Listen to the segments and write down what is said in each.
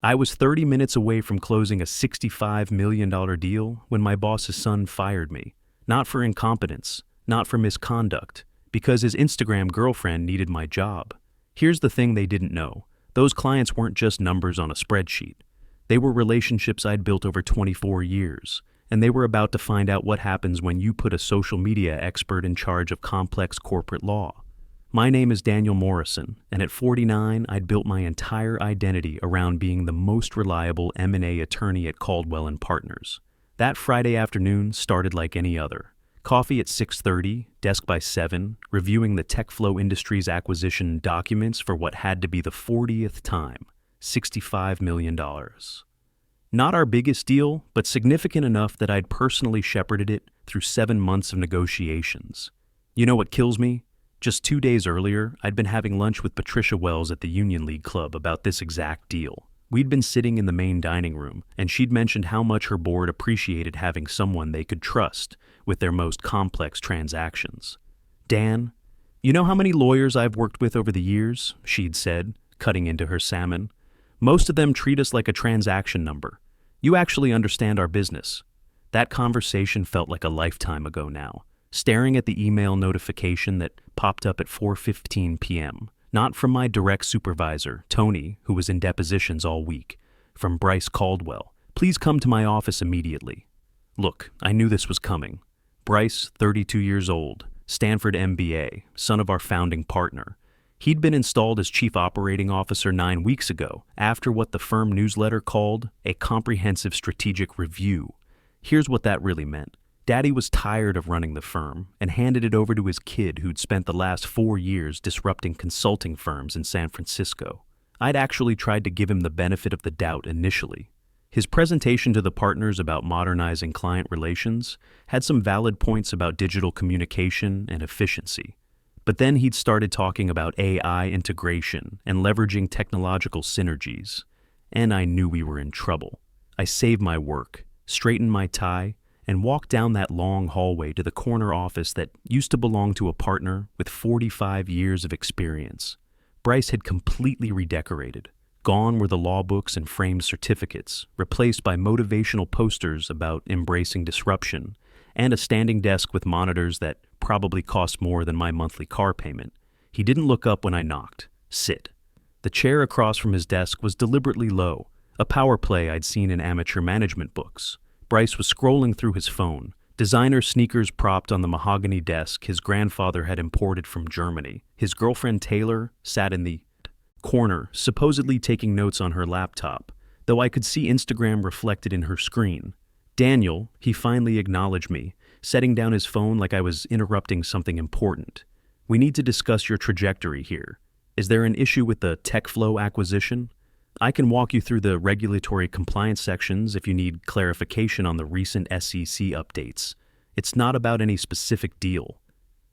I was 30 minutes away from closing a $65 million deal when my boss's son fired me. Not for incompetence, not for misconduct, because his Instagram girlfriend needed my job. Here's the thing they didn't know. Those clients weren't just numbers on a spreadsheet. They were relationships I'd built over 24 years, and they were about to find out what happens when you put a social media expert in charge of complex corporate law. My name is Daniel Morrison, and at 49, I'd built my entire identity around being the most reliable M&A attorney at Caldwell & Partners. That Friday afternoon started like any other. Coffee at 6:30, desk by 7, reviewing the TechFlow Industries acquisition documents for what had to be the 40th time, $65 million. Not our biggest deal, but significant enough that I'd personally shepherded it through 7 months of negotiations. You know what kills me? Just 2 days earlier, I'd been having lunch with Patricia Wells at the Union League Club about this exact deal. We'd been sitting in the main dining room, and she'd mentioned how much her board appreciated having someone they could trust with their most complex transactions. Dan, you know how many lawyers I've worked with over the years? She'd said, cutting into her salmon. Most of them treat us like a transaction number. You actually understand our business. That conversation felt like a lifetime ago now. Staring at the email notification that popped up at 4:15 p.m., not from my direct supervisor, Tony, who was in depositions all week, from Bryce Caldwell. Please come to my office immediately. Look, I knew this was coming. Bryce, 32 years old, Stanford MBA, son of our founding partner. He'd been installed as Chief Operating Officer 9 weeks ago, after what the firm newsletter called a comprehensive strategic review. Here's what that really meant. Daddy was tired of running the firm and handed it over to his kid who'd spent the last 4 years disrupting consulting firms in San Francisco. I'd actually tried to give him the benefit of the doubt initially. His presentation to the partners about modernizing client relations had some valid points about digital communication and efficiency. But then he'd started talking about AI integration and leveraging technological synergies. And I knew we were in trouble. I saved my work, straightened my tie, and walked down that long hallway to the corner office that used to belong to a partner with 45 years of experience. Bryce had completely redecorated. Gone were the law books and framed certificates, replaced by motivational posters about embracing disruption, and a standing desk with monitors that probably cost more than my monthly car payment. He didn't look up when I knocked. Sit. The chair across from his desk was deliberately low, a power play I'd seen in amateur management books. Bryce was scrolling through his phone, designer sneakers propped on the mahogany desk his grandfather had imported from Germany. His girlfriend Taylor sat in the corner, supposedly taking notes on her laptop, though I could see Instagram reflected in her screen. Daniel, he finally acknowledged me, setting down his phone like I was interrupting something important. We need to discuss your trajectory here. Is there an issue with the TechFlow acquisition? I can walk you through the regulatory compliance sections if you need clarification on the recent SEC updates. It's not about any specific deal.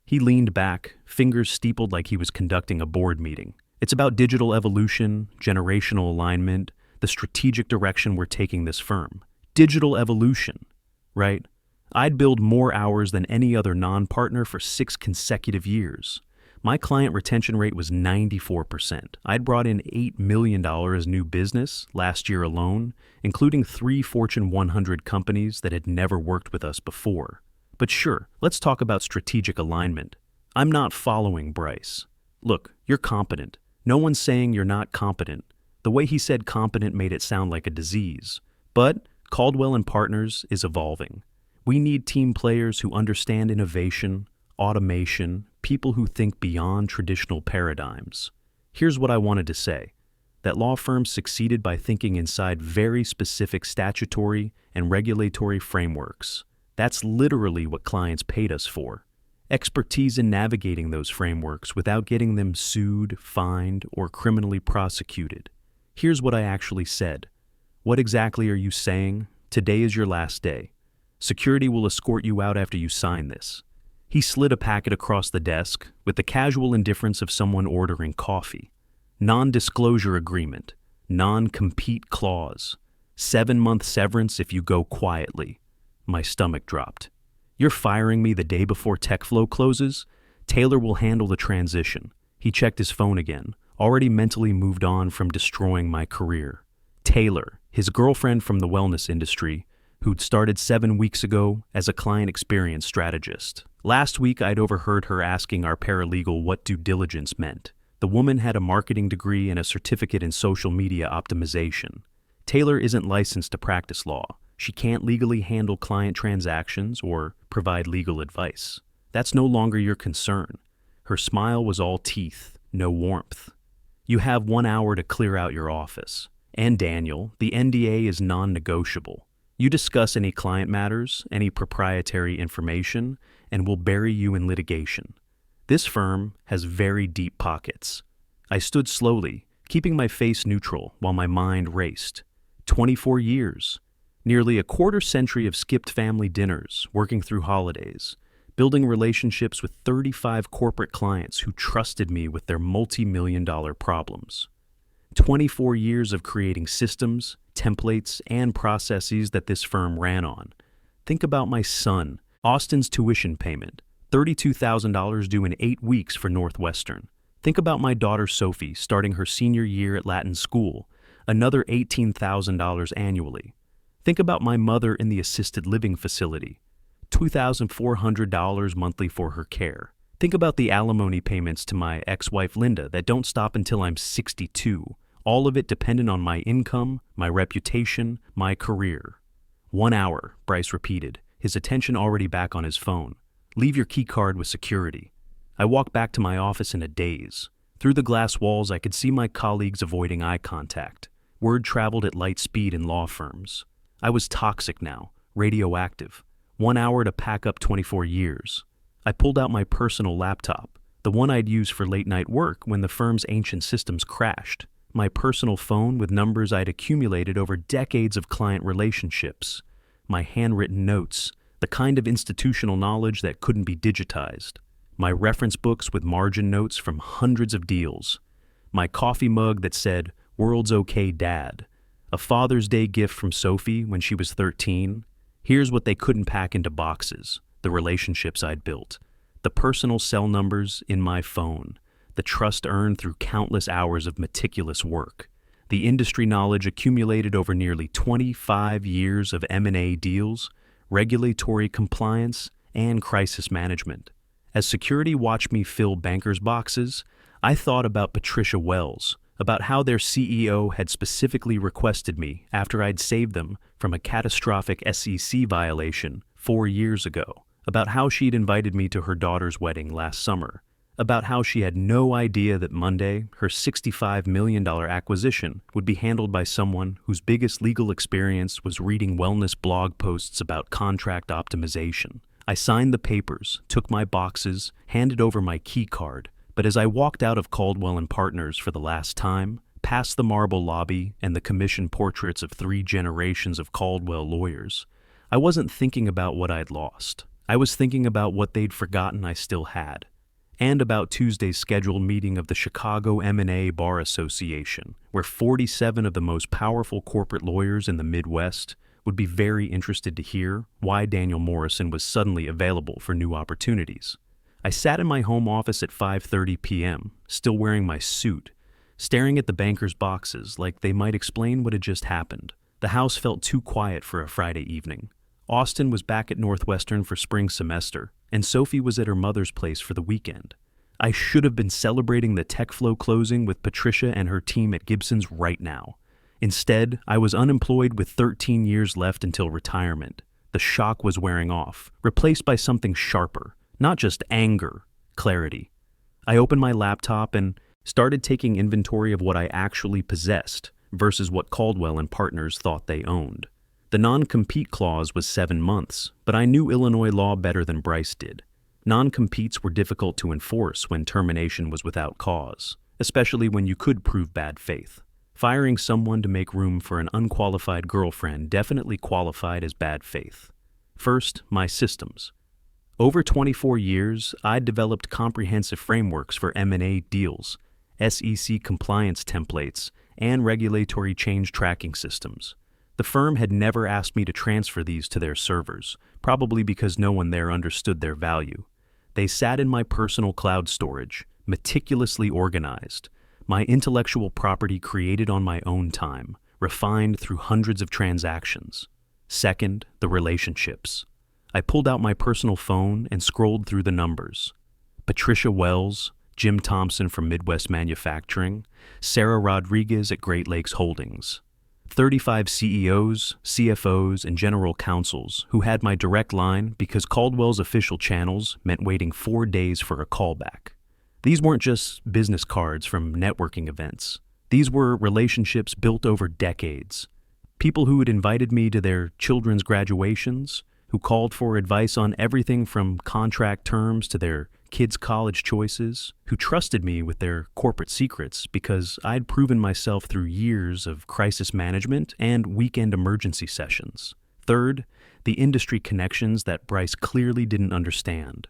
He leaned back, fingers steepled like he was conducting a board meeting. It's about digital evolution, generational alignment, the strategic direction we're taking this firm. Digital evolution, right? I'd billed more hours than any other non-partner for 6 consecutive years. My client retention rate was 94%. I'd brought in $8 million new business last year alone, including 3 Fortune 100 companies that had never worked with us before. But sure, let's talk about strategic alignment. I'm not following Bryce. Look, you're competent. No one's saying you're not competent. The way he said competent made it sound like a disease. But Caldwell & Partners is evolving. We need team players who understand innovation, automation, people who think beyond traditional paradigms. Here's what I wanted to say. That law firms succeeded by thinking inside very specific statutory and regulatory frameworks. That's literally what clients paid us for. Expertise in navigating those frameworks without getting them sued, fined, or criminally prosecuted. Here's what I actually said. What exactly are you saying? Today is your last day. Security will escort you out after you sign this. He slid a packet across the desk with the casual indifference of someone ordering coffee. Non-disclosure agreement, non-compete clause, 7-month severance if you go quietly. My stomach dropped. You're firing me the day before TechFlow closes? Taylor will handle the transition. He checked his phone again, already mentally moved on from destroying my career. Taylor, his girlfriend from the wellness industry, who'd started 7 weeks ago as a client experience strategist. Last week, I'd overheard her asking our paralegal what due diligence meant. The woman had a marketing degree and a certificate in social media optimization. Taylor isn't licensed to practice law. She can't legally handle client transactions or provide legal advice. That's no longer your concern. Her smile was all teeth, no warmth. You have 1 hour to clear out your office. And Daniel, the NDA is non-negotiable. You discuss any client matters, any proprietary information, and we'll bury you in litigation. This firm has very deep pockets. I stood slowly, keeping my face neutral while my mind raced. 24 years. Nearly a quarter century of skipped family dinners, working through holidays, building relationships with 35 corporate clients who trusted me with their multi-million-dollar problems. 24 years of creating systems, templates, and processes that this firm ran on. Think about my son, Austin's tuition payment, $32,000 due in 8 weeks for Northwestern. Think about my daughter Sophie starting her senior year at Latin school, another $18,000 annually. Think about my mother in the assisted living facility, $2,400 monthly for her care. Think about the alimony payments to my ex-wife Linda that don't stop until I'm 62, all of it dependent on my income, my reputation, my career. 1 hour, Bryce repeated, his attention already back on his phone. Leave your key card with security. I walked back to my office in a daze. Through the glass walls, I could see my colleagues avoiding eye contact. Word traveled at light speed in law firms. I was toxic now, radioactive. 1 hour to pack up 24 years. I pulled out my personal laptop, the one I'd use for late-night work when the firm's ancient systems crashed. My personal phone with numbers I'd accumulated over decades of client relationships. My handwritten notes, the kind of institutional knowledge that couldn't be digitized. My reference books with margin notes from hundreds of deals. My coffee mug that said, "World's okay, Dad." A Father's Day gift from Sophie when she was 13. Here's what they couldn't pack into boxes: the relationships I'd built, the personal cell numbers in my phone, the trust earned through countless hours of meticulous work, the industry knowledge accumulated over nearly 25 years of M&A deals, regulatory compliance, and crisis management. As security watched me fill bankers' boxes, I thought about Patricia Wells, about how their CEO had specifically requested me after I'd saved them from a catastrophic SEC violation 4 years ago, about how she'd invited me to her daughter's wedding last summer, about how she had no idea that Monday, her $65 million acquisition would be handled by someone whose biggest legal experience was reading wellness blog posts about contract optimization. I signed the papers, took my boxes, handed over my key card, but as I walked out of Caldwell & Partners for the last time, past the marble lobby and the commissioned portraits of 3 generations of Caldwell lawyers, I wasn't thinking about what I'd lost. I was thinking about what they'd forgotten I still had, and about Tuesday's scheduled meeting of the Chicago M&A Bar Association, where 47 of the most powerful corporate lawyers in the Midwest would be very interested to hear why Daniel Morrison was suddenly available for new opportunities. I sat in my home office at 5:30 p.m., still wearing my suit, staring at the bankers' boxes like they might explain what had just happened. The house felt too quiet for a Friday evening. Austin was back at Northwestern for spring semester, and Sophie was at her mother's place for the weekend. I should have been celebrating the TechFlow closing with Patricia and her team at Gibson's right now. Instead, I was unemployed with 13 years left until retirement. The shock was wearing off, replaced by something sharper, not just anger, clarity. I opened my laptop and started taking inventory of what I actually possessed versus what Caldwell & Partners thought they owned. The non-compete clause was 7 months, but I knew Illinois law better than Bryce did. Non-competes were difficult to enforce when termination was without cause, especially when you could prove bad faith. Firing someone to make room for an unqualified girlfriend definitely qualified as bad faith. First, my systems. Over 24 years, I'd developed comprehensive frameworks for M&A deals, SEC compliance templates, and regulatory change tracking systems. The firm had never asked me to transfer these to their servers, probably because no one there understood their value. They sat in my personal cloud storage, meticulously organized, my intellectual property created on my own time, refined through hundreds of transactions. Second, the relationships. I pulled out my personal phone and scrolled through the numbers. Patricia Wells, Jim Thompson from Midwest Manufacturing, Sarah Rodriguez at Great Lakes Holdings. 35 CEOs, CFOs, and general counsels who had my direct line because Caldwell's official channels meant waiting 4 days for a callback. These weren't just business cards from networking events. These were relationships built over decades. People who had invited me to their children's graduations, who called for advice on everything from contract terms to their kids' college choices, who trusted me with their corporate secrets because I'd proven myself through years of crisis management and weekend emergency sessions. Third, the industry connections that Bryce clearly didn't understand.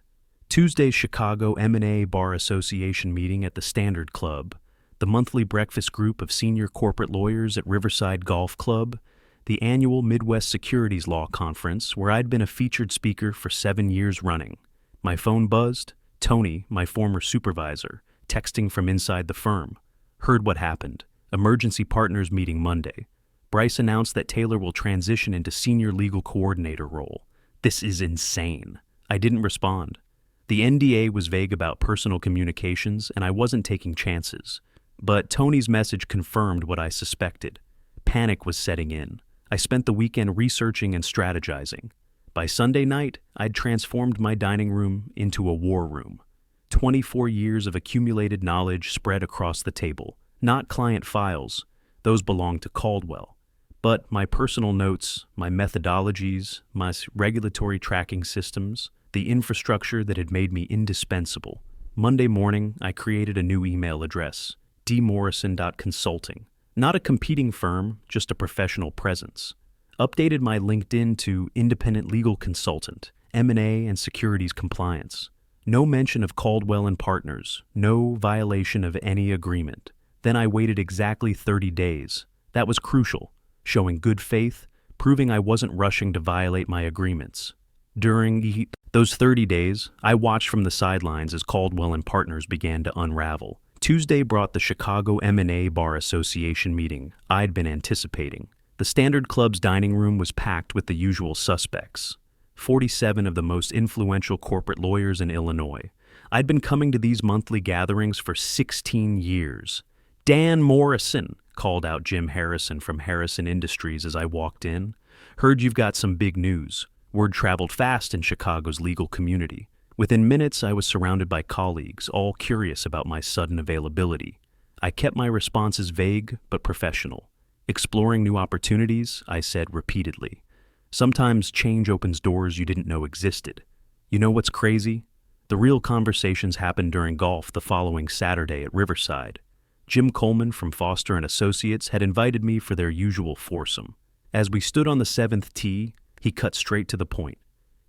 Tuesday's Chicago M&A Bar Association meeting at the Standard Club, the monthly breakfast group of senior corporate lawyers at Riverside Golf Club, the annual Midwest Securities Law Conference where I'd been a featured speaker for 7 years running. My phone buzzed. Tony, my former supervisor, texting from inside the firm. Heard what happened. Emergency partners meeting Monday. Bryce announced that Taylor will transition into senior legal coordinator role. This is insane. I didn't respond. The NDA was vague about personal communications, and I wasn't taking chances. But Tony's message confirmed what I suspected. Panic was setting in. I spent the weekend researching and strategizing. By Sunday night, I'd transformed my dining room into a war room. 24 years of accumulated knowledge spread across the table. Not client files. Those belonged to Caldwell. But my personal notes, my methodologies, my regulatory tracking systems, the infrastructure that had made me indispensable. Monday morning, I created a new email address, dmorrison.consulting. Not a competing firm, just a professional presence. Updated my LinkedIn to independent legal consultant, M&A and securities compliance. No mention of Caldwell and Partners, no violation of any agreement. Then I waited exactly 30 days. That was crucial, showing good faith, proving I wasn't rushing to violate my agreements. During those 30 days, I watched from the sidelines as Caldwell and Partners began to unravel. Tuesday brought the Chicago M&A Bar Association meeting I'd been anticipating. The Standard Club's dining room was packed with the usual suspects. 47 of the most influential corporate lawyers in Illinois. I'd been coming to these monthly gatherings for 16 years. Dan Morrison, called out Jim Harrison from Harrison Industries as I walked in. Heard you've got some big news. Word traveled fast in Chicago's legal community. Within minutes, I was surrounded by colleagues, all curious about my sudden availability. I kept my responses vague but professional. Exploring new opportunities, I said repeatedly. Sometimes change opens doors you didn't know existed. You know what's crazy? The real conversations happened during golf the following Saturday at Riverside. Jim Coleman from Foster & Associates had invited me for their usual foursome. As we stood on the 7th tee, he cut straight to the point.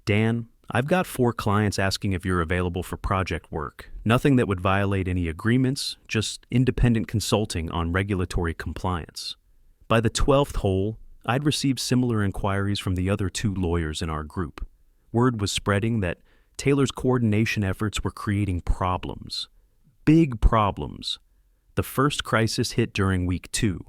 Dan, I've got 4 clients asking if you're available for project work. Nothing that would violate any agreements, just independent consulting on regulatory compliance. By the 12th hole, I'd received similar inquiries from the other 2 lawyers in our group. Word was spreading that Taylor's coordination efforts were creating problems. Big problems. The first crisis hit during week 2.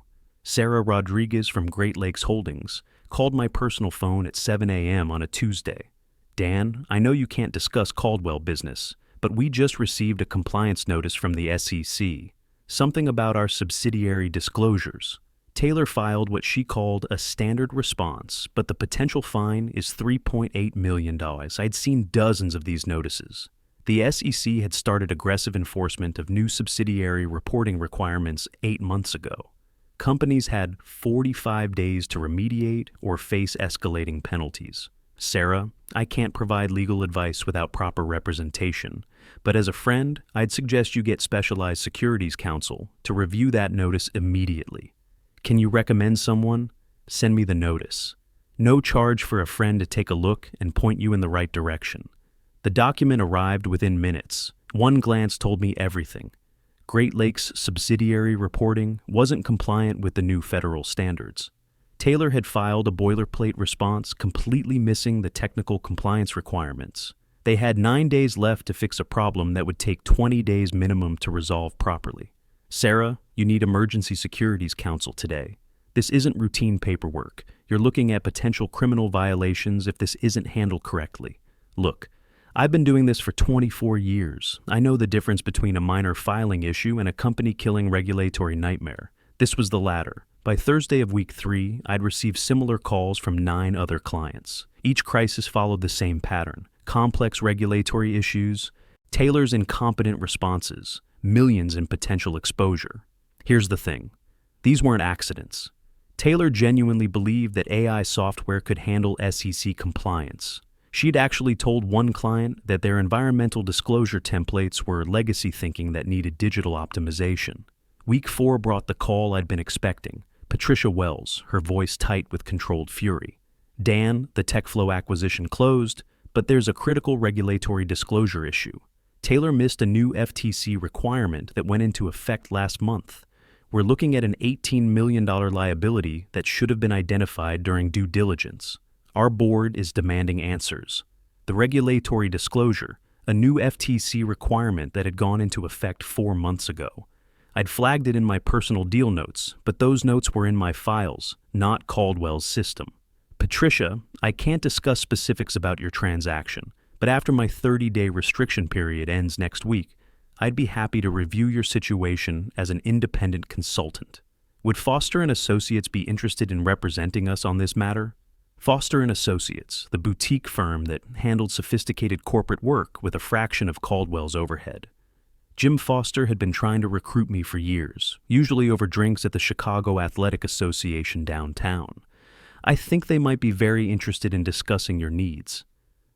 Sarah Rodriguez from Great Lakes Holdings called my personal phone at 7 a.m. on a Tuesday. Dan, I know you can't discuss Caldwell business, but we just received a compliance notice from the SEC. Something about our subsidiary disclosures. Taylor filed what she called a standard response, but the potential fine is $3.8 million. I'd seen dozens of these notices. The SEC had started aggressive enforcement of new subsidiary reporting requirements 8 months ago. Companies had 45 days to remediate or face escalating penalties. Sarah, I can't provide legal advice without proper representation, but as a friend, I'd suggest you get specialized securities counsel to review that notice immediately. Can you recommend someone? Send me the notice. No charge for a friend to take a look and point you in the right direction. The document arrived within minutes. One glance told me everything. Great Lakes subsidiary reporting wasn't compliant with the new federal standards. Taylor had filed a boilerplate response completely missing the technical compliance requirements. They had 9 days left to fix a problem that would take 20 days minimum to resolve properly. Sarah, you need emergency securities counsel today. This isn't routine paperwork. You're looking at potential criminal violations if this isn't handled correctly. Look, I've been doing this for 24 years. I know the difference between a minor filing issue and a company-killing regulatory nightmare. This was the latter. By Thursday of week 3, I'd received similar calls from 9 other clients. Each crisis followed the same pattern: complex regulatory issues, Taylor's incompetent responses, millions in potential exposure. Here's the thing. These weren't accidents. Taylor genuinely believed that AI software could handle SEC compliance. She'd actually told one client that their environmental disclosure templates were legacy thinking that needed digital optimization. Week 4 brought the call I'd been expecting. Patricia Wells, her voice tight with controlled fury. Dan, the TechFlow acquisition closed, but there's a critical regulatory disclosure issue. Taylor missed a new FTC requirement that went into effect last month. We're looking at an $18 million liability that should have been identified during due diligence. Our board is demanding answers. The regulatory disclosure, a new FTC requirement that had gone into effect 4 months ago. I'd flagged it in my personal deal notes, but those notes were in my files, not Caldwell's system. Patricia, I can't discuss specifics about your transaction, but after my 30-day restriction period ends next week, I'd be happy to review your situation as an independent consultant. Would Foster & Associates be interested in representing us on this matter? Foster & Associates, the boutique firm that handled sophisticated corporate work with a fraction of Caldwell's overhead. Jim Foster had been trying to recruit me for years, usually over drinks at the Chicago Athletic Association downtown. I think they might be very interested in discussing your needs.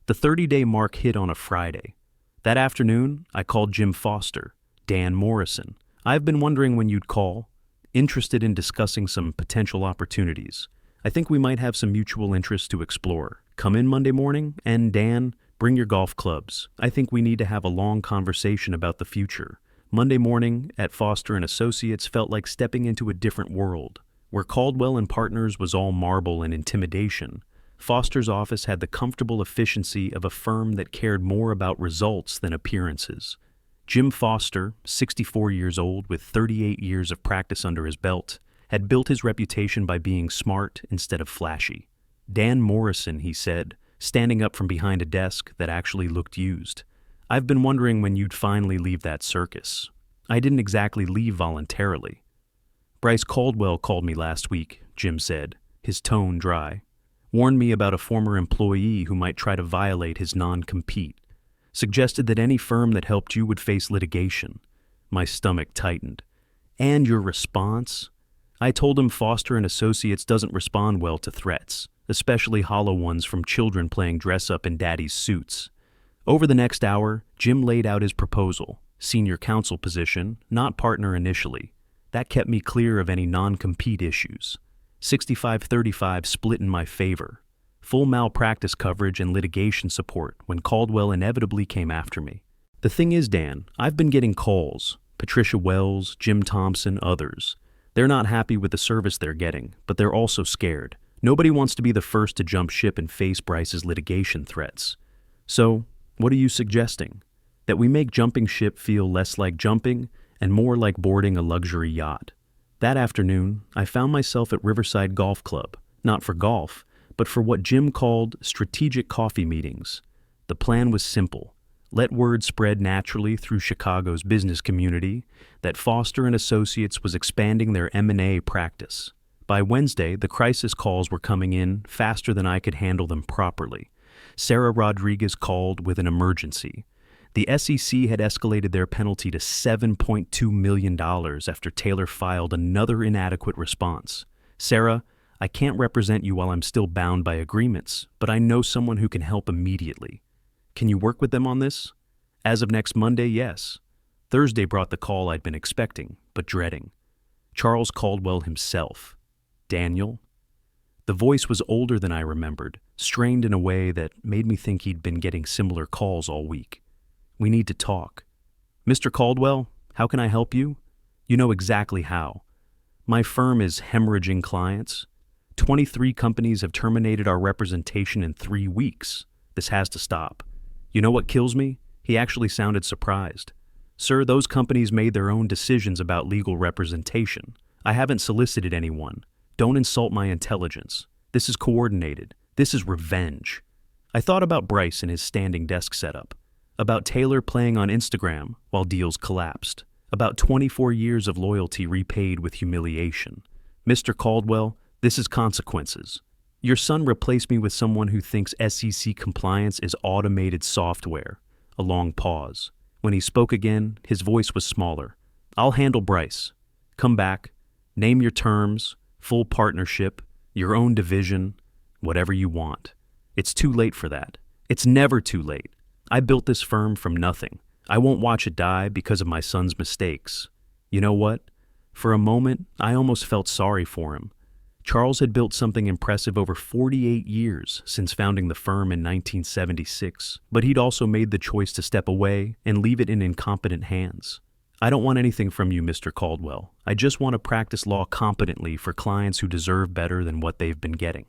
The 30-day mark hit on a Friday. That afternoon, I called Jim Foster, Dan Morrison. I've been wondering when you'd call, interested in discussing some potential opportunities. I think we might have some mutual interests to explore. Come in Monday morning, and Dan, bring your golf clubs. I think we need to have a long conversation about the future. Monday morning at Foster & Associates felt like stepping into a different world. Where Caldwell & Partners was all marble and intimidation, Foster's office had the comfortable efficiency of a firm that cared more about results than appearances. Jim Foster, 64 years old with 38 years of practice under his belt, had built his reputation by being smart instead of flashy. Dan Morrison, he said, standing up from behind a desk that actually looked used. I've been wondering when you'd finally leave that circus. I didn't exactly leave voluntarily. Bryce Caldwell called me last week, Jim said, his tone dry. Warned me about a former employee who might try to violate his non-compete. Suggested that any firm that helped you would face litigation. My stomach tightened. And your response? I told him Foster & Associates doesn't respond well to threats, especially hollow ones from children playing dress-up in daddy's suits. Over the next hour, Jim laid out his proposal, senior counsel position, not partner initially. That kept me clear of any non-compete issues. 65-35 split in my favor. Full malpractice coverage and litigation support when Caldwell inevitably came after me. The thing is, Dan, I've been getting calls. Patricia Wells, Jim Thompson, others. They're not happy with the service they're getting, but they're also scared. Nobody wants to be the first to jump ship and face Bryce's litigation threats. So, what are you suggesting? That we make jumping ship feel less like jumping and more like boarding a luxury yacht. That afternoon, I found myself at Riverside Golf Club, not for golf, but for what Jim called strategic coffee meetings. The plan was simple. Let word spread naturally through Chicago's business community that Foster & Associates was expanding their M&A practice. By Wednesday, the crisis calls were coming in faster than I could handle them properly. Sarah Rodriguez called with an emergency. The SEC had escalated their penalty to $7.2 million after Taylor filed another inadequate response. Sarah, I can't represent you while I'm still bound by agreements, but I know someone who can help immediately. Can you work with them on this? As of next Monday, yes. Thursday brought the call I'd been expecting, but dreading. Charles Caldwell himself. Daniel? The voice was older than I remembered, strained in a way that made me think he'd been getting similar calls all week. We need to talk. Mr. Caldwell, how can I help you? You know exactly how. My firm is hemorrhaging clients. 23 companies have terminated our representation in 3 weeks. This has to stop. You know what kills me? He actually sounded surprised. Sir, those companies made their own decisions about legal representation. I haven't solicited anyone. Don't insult my intelligence. This is coordinated. This is revenge. I thought about Bryce and his standing desk setup, about Taylor playing on Instagram while deals collapsed, about 24 years of loyalty repaid with humiliation. Mr. Caldwell, this is consequences. Your son replaced me with someone who thinks SEC compliance is automated software. A long pause. When he spoke again, his voice was smaller. I'll handle Bryce. Come back. Name your terms, full partnership, your own division, whatever you want. It's too late for that. It's never too late. I built this firm from nothing. I won't watch it die because of my son's mistakes. You know what? For a moment, I almost felt sorry for him. Charles had built something impressive over 48 years since founding the firm in 1976, but he'd also made the choice to step away and leave it in incompetent hands. I don't want anything from you, Mr. Caldwell. I just want to practice law competently for clients who deserve better than what they've been getting.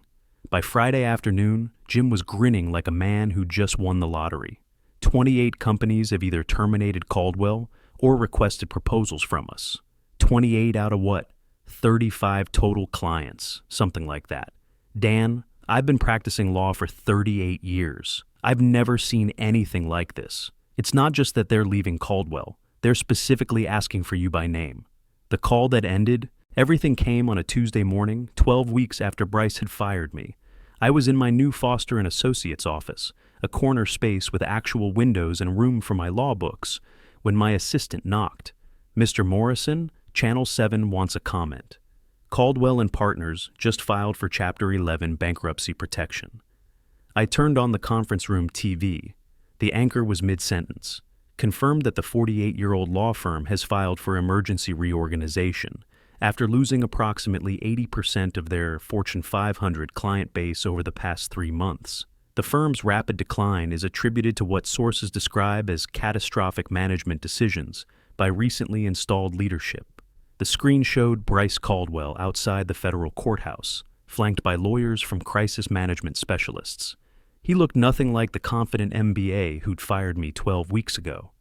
By Friday afternoon, Jim was grinning like a man who just won the lottery. 28 companies have either terminated Caldwell or requested proposals from us. 28 out of what? 35 total clients, something like that. Dan, I've been practicing law for 38 years. I've never seen anything like this. It's not just that they're leaving Caldwell. They're specifically asking for you by name. The call that ended, everything came on a Tuesday morning, 12 weeks after Bryce had fired me. I was in my new Foster & Associates office, a corner space with actual windows and room for my law books, when my assistant knocked. Mr. Morrison, Channel 7 wants a comment. Caldwell and Partners just filed for Chapter 11 bankruptcy protection. I turned on the conference room TV. The anchor was mid-sentence. Confirmed that the 48-year-old law firm has filed for emergency reorganization after losing approximately 80% of their Fortune 500 client base over the past 3 months. The firm's rapid decline is attributed to what sources describe as catastrophic management decisions by recently installed leadership. The screen showed Bryce Caldwell outside the federal courthouse, flanked by lawyers from crisis management specialists. He looked nothing like the confident MBA who'd fired me 12 weeks ago.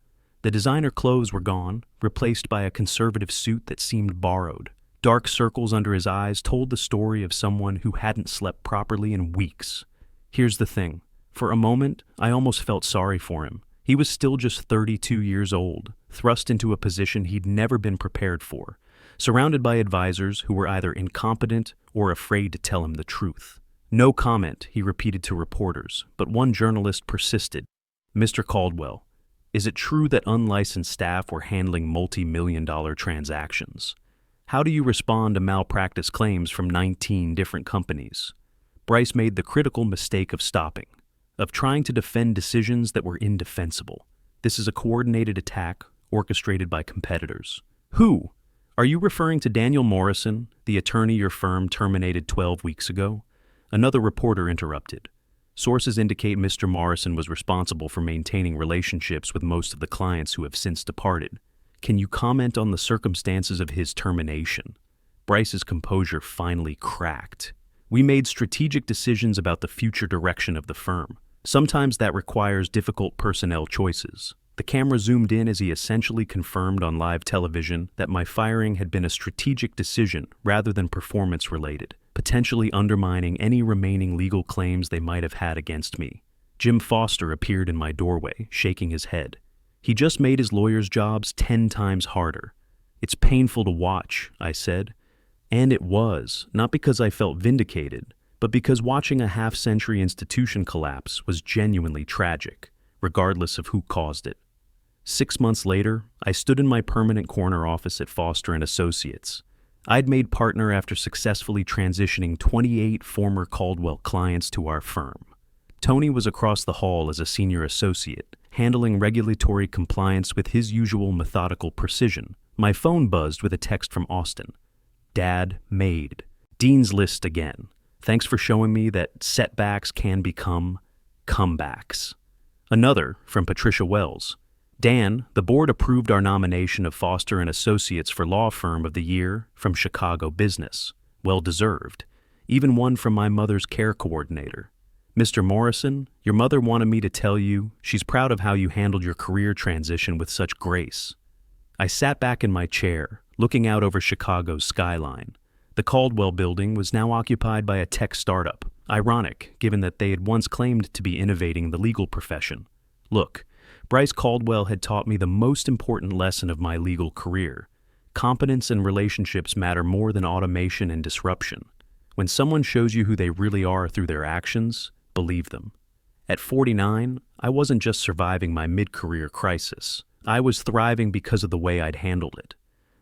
The designer clothes were gone, replaced by a conservative suit that seemed borrowed. Dark circles under his eyes told the story of someone who hadn't slept properly in weeks. Here's the thing. For a moment, I almost felt sorry for him. He was still just 32 years old, thrust into a position he'd never been prepared for, surrounded by advisors who were either incompetent or afraid to tell him the truth. No comment, he repeated to reporters, but one journalist persisted. Mr. Caldwell, is it true that unlicensed staff were handling multi-million-dollar transactions? How do you respond to malpractice claims from 19 different companies? Bryce made the critical mistake of stopping, of trying to defend decisions that were indefensible. This is a coordinated attack orchestrated by competitors. Who? Are you referring to Daniel Morrison, the attorney your firm terminated 12 weeks ago? Another reporter interrupted. Sources indicate Mr. Morrison was responsible for maintaining relationships with most of the clients who have since departed. Can you comment on the circumstances of his termination? Bryce's composure finally cracked. We made strategic decisions about the future direction of the firm. Sometimes that requires difficult personnel choices. The camera zoomed in as he essentially confirmed on live television that my firing had been a strategic decision rather than performance-related, potentially undermining any remaining legal claims they might have had against me. Jim Foster appeared in my doorway, shaking his head. He just made his lawyers' jobs 10 times harder. It's painful to watch, I said. And it was, not because I felt vindicated, but because watching a half-century institution collapse was genuinely tragic, regardless of who caused it. 6 months later, I stood in my permanent corner office at Foster & Associates. I'd made partner after successfully transitioning 28 former Caldwell clients to our firm. Tony was across the hall as a senior associate, handling regulatory compliance with his usual methodical precision. My phone buzzed with a text from Austin. Dad, made. Dean's List again. Thanks for showing me that setbacks can become comebacks. Another from Patricia Wells. Dan, the board approved our nomination of Foster & Associates for Law Firm of the Year from Chicago Business. Well deserved. Even one from my mother's care coordinator. Mr. Morrison, your mother wanted me to tell you she's proud of how you handled your career transition with such grace. I sat back in my chair, looking out over Chicago's skyline. The Caldwell building was now occupied by a tech startup. Ironic, given that they had once claimed to be innovating the legal profession. Look, Bryce Caldwell had taught me the most important lesson of my legal career. Competence and relationships matter more than automation and disruption. When someone shows you who they really are through their actions, believe them. At 49, I wasn't just surviving my mid-career crisis. I was thriving because of the way I'd handled it.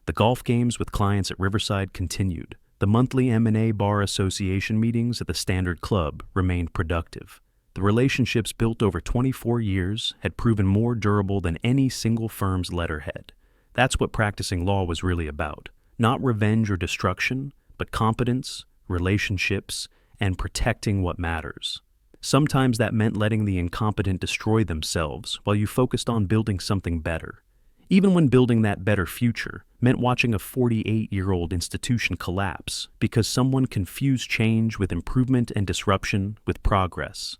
The golf games with clients at Riverside continued. The monthly M&A Bar Association meetings at the Standard Club remained productive. The relationships built over 24 years had proven more durable than any single firm's letterhead. That's what practicing law was really about. Not revenge or destruction, but competence, relationships, and protecting what matters. Sometimes that meant letting the incompetent destroy themselves while you focused on building something better. Even when building that better future meant watching a 48-year-old institution collapse because someone confused change with improvement and disruption with progress.